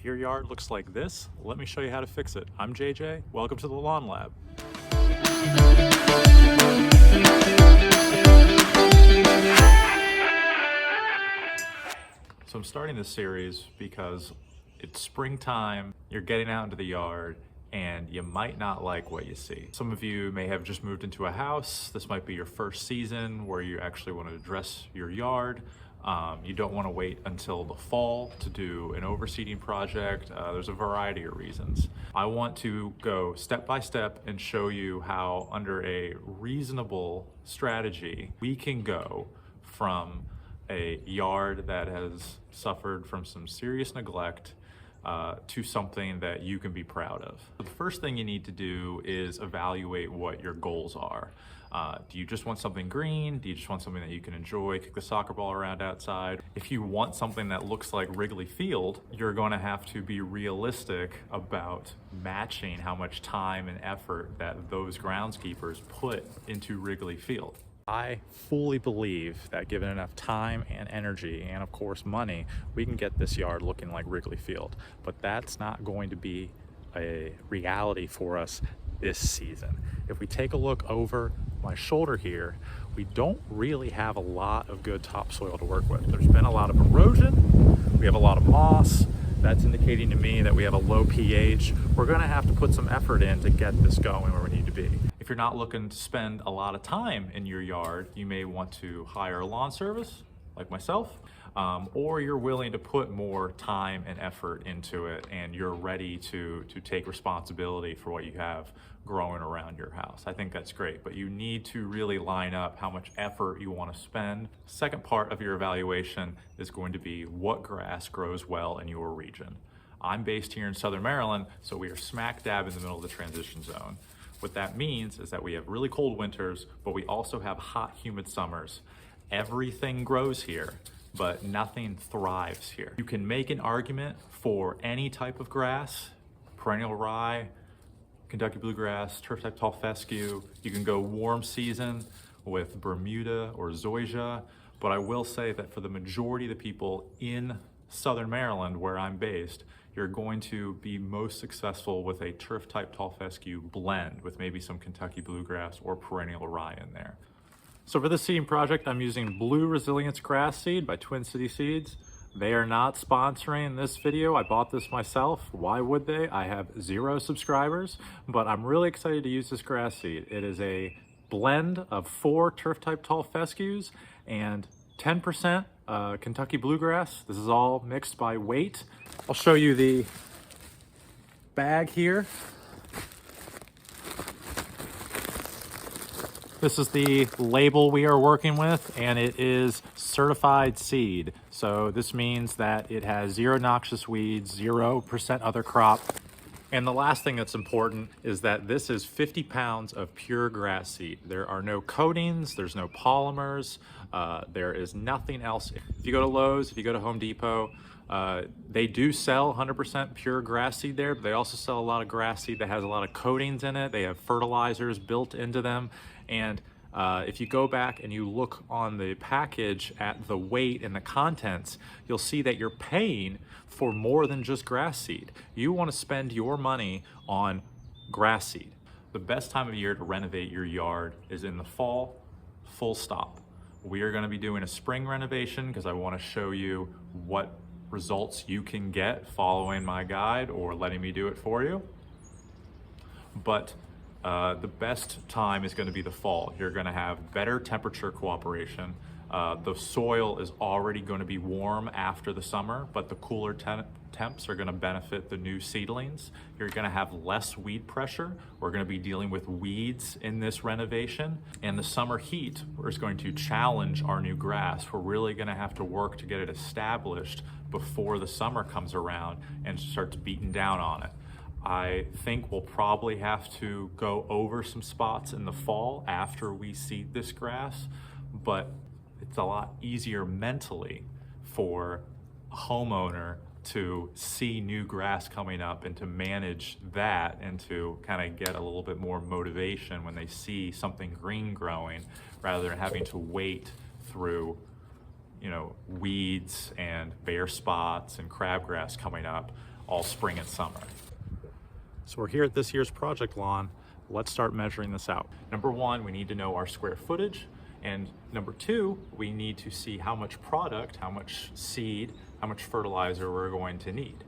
Your yard looks like this. Let me show you how to fix it. I'm JJ. Welcome to the Lawn Lab. So I'm starting this series because it's springtime, you're getting out into the yard, and you might not like what you see. Some of you may have just moved into a house. This might be your first season where you actually want to address your yard. You don't want to wait until the fall to do an overseeding project. There's a variety of reasons. I want to go step by step and show you how, under a reasonable strategy, we can go from a yard that has suffered from some serious neglect to something that you can be proud of. The first thing you need to do is evaluate what your goals are. Do you just want something green? Do you just want something that you can enjoy, kick the soccer ball around outside? If you want something that looks like Wrigley Field, you're going to have to be realistic about matching how much time and effort that those groundskeepers put into Wrigley Field. I fully believe that given enough time and energy and of course money, we can get this yard looking like Wrigley Field. But that's not going to be a reality for us this season. If we take a look over my shoulder here, we don't really have a lot of good topsoil to work with. There's been a lot of erosion, we have a lot of moss. That's indicating to me that we have a low pH. We're gonna have to put some effort in to get this going where we need to be. If you're not looking to spend a lot of time in your yard, you may want to hire a lawn service, like myself, or you're willing to put more time and effort into it and you're ready to take responsibility for what you have growing around your house. I think that's great, but you need to really line up how much effort you want to spend. Second part of your evaluation is going to be what grass grows well in your region. I'm based here in Southern Maryland, so we are smack dab in the middle of the transition zone. What that means is that we have really cold winters, but we also have hot, humid summers. Everything grows here, but nothing thrives here. You can make an argument for any type of grass, perennial rye, Kentucky bluegrass, turf type tall fescue. You can go warm season with Bermuda or zoysia, but I will say that for the majority of the people in Southern Maryland, where I'm based, you're going to be most successful with a turf type tall fescue blend with maybe some Kentucky bluegrass or perennial rye in there. So for this seeding project, I'm using Blue Resilience Grass Seed by Twin City Seeds. They are not sponsoring this video. I bought this myself. Why would they? I have 0 subscribers, but I'm really excited to use this grass seed. It is a blend of 4 turf type tall fescues and 10% Kentucky bluegrass. This is all mixed by weight. I'll show you the bag here. This is the label we are working with, and it is certified seed. So this means that it has 0 noxious weeds, 0% other crop. And the last thing that's important is that this is 50 pounds of pure grass seed. There are no coatings, there's no polymers, there is nothing else. If you go to Lowe's, if you go to Home Depot, they do sell 100% pure grass seed there, but they also sell a lot of grass seed that has a lot of coatings in it. They have fertilizers built into them. And if you go back and you look on the package at the weight and the contents, you'll see that you're paying for more than just grass seed. You want to spend your money on grass seed. The best time of year to renovate your yard is in the fall, full stop. We are going to be doing a spring renovation because I want to show you what results you can get following my guide or letting me do it for you. But the best time is going to be the fall. You're going to have better temperature cooperation. The soil is already going to be warm after the summer, but the cooler temps are going to benefit the new seedlings. You're going to have less weed pressure. We're going to be dealing with weeds in this renovation, and the summer heat is going to challenge our new grass. We're really going to have to work to get it established before the summer comes around and starts beating down on it. I think we'll probably have to go over some spots in the fall after we seed this grass, but it's a lot easier mentally for a homeowner to see new grass coming up and to manage that and to kind of get a little bit more motivation when they see something green growing rather than having to wait through weeds and bare spots and crabgrass coming up all spring and summer. So we're here at this year's project lawn. Let's start measuring this out. Number one, we need to know our square footage. And number two, we need to see how much product, how much seed, how much fertilizer we're going to need.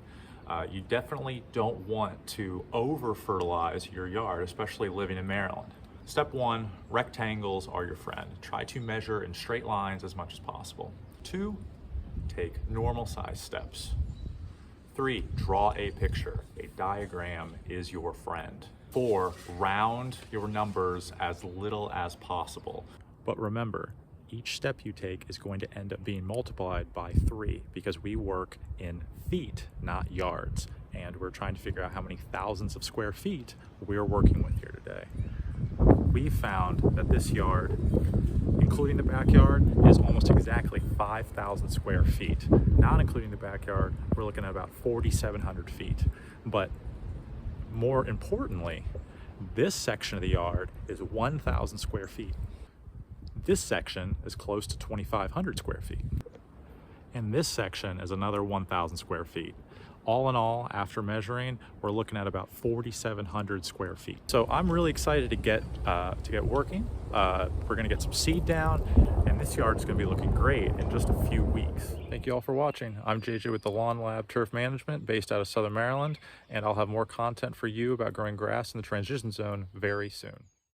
You definitely don't want to over fertilize your yard, especially living in Maryland. Step one, rectangles are your friend. Try to measure in straight lines as much as possible. Two, take normal size steps. Three, draw a picture. A diagram is your friend. Four, round your numbers as little as possible. But remember, each step you take is going to end up being multiplied by 3 because we work in feet, not yards. And we're trying to figure out how many thousands of square feet we're working with here today. We found that this yard, including the backyard, is almost exactly 5,000 square feet. Not including the backyard, we're looking at about 4,700 feet. But more importantly, this section of the yard is 1,000 square feet. This section is close to 2,500 square feet. And this section is another 1,000 square feet. All in all, after measuring, we're looking at about 4,700 square feet. So I'm really excited to get working. We're gonna get some seed down, and this yard is gonna be looking great in just a few weeks. Thank you all for watching. I'm JJ with the Lawn Lab Turf Management based out of Southern Maryland, and I'll have more content for you about growing grass in the transition zone very soon.